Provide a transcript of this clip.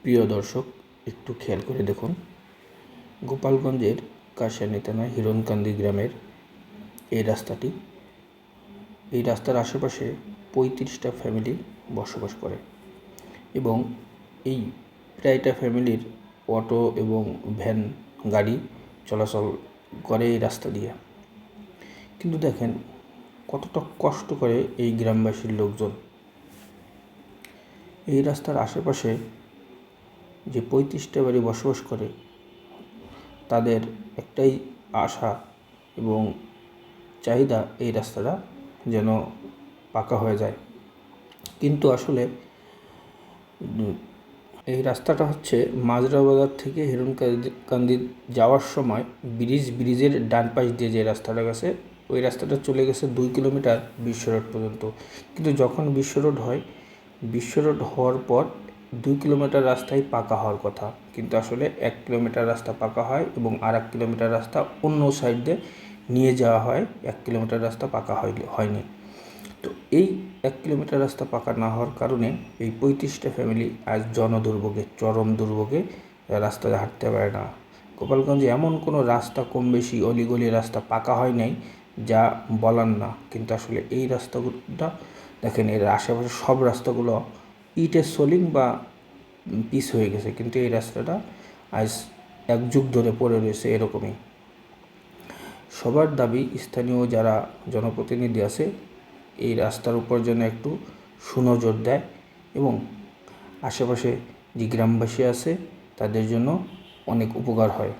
প্রিয় দর্শক, একটু খেয়াল করে দেখুন, গোপালগঞ্জের কাশিয়ানী থানার হিরণকান্দি গ্রামের এই রাস্তাটি। এই রাস্তার আশেপাশে 35টা ফ্যামিলি বসবাস করে এবং এই প্রায়টা ফ্যামিলির অটো এবং ভ্যান গাড়ি চলাচল করে এই রাস্তা দিয়ে। কিন্তু দেখেন কতটা কষ্ট করে এই গ্রামবাসীর লোকজন। এই রাস্তার আশেপাশে যে 35টা বাড়ি বসবাস করে, তাদের একটাই আশা এবং চাহিদা এই রাস্তাটা যেন পাকা হয়ে যায়। কিন্তু আসলে এই রাস্তাটা হচ্ছে মাজরা বাজার থেকে হিরণকান্দি যাওয়ার সময় ব্রিজের ডান পাশ দিয়ে যে রাস্তাটা গেছে, ওই রাস্তাটা চলে গেছে 2 কিলোমিটার বিশ্ব রোড পর্যন্ত। কিন্তু যখন বিশ্ব রোড হয়, বিশ্ব রোড হওয়ার পর 2 কিলোমিটার রাস্তায় পাকা হওয়ার কথা, কিন্তু আসলে 1 কিলোমিটার রাস্তা পাকা হয় এবং আর 1 কিলোমিটার রাস্তা অন্য সাইড দিয়ে নিয়ে যাওয়া হয়। 1 কিলোমিটার রাস্তা পাকা হয়নি। তো এই 1 কিলোমিটার রাস্তা পাকা না হওয়ার কারণে এই 35টা ফ্যামিলি আজ চরম দুর্ভোগে রাস্তায় হাঁটতে পারে না। গোপালগঞ্জে এমন কোনো রাস্তা কম বেশি অলিগলি রাস্তা পাকা হয় নাই যা বলার না, কিন্তু আসলে এই রাস্তাগুলোটা দেখেন, এর আশেপাশে সব রাস্তাগুলো ইটের সোলিং বা পিচ হয়ে গেছে, কিন্তু এই রাস্তাটা আজ 1 যুগ ধরে পড়ে রয়েছে এরকমই। সবার দাবি, স্থানীয় যারা জনপ্রতিনিধি আছে এই রাস্তার উপর যেন একটু সুনজর দেয় এবং আশেপাশে যে গ্রামবাসী আছে তাদের জন্য অনেক উপকার হয়।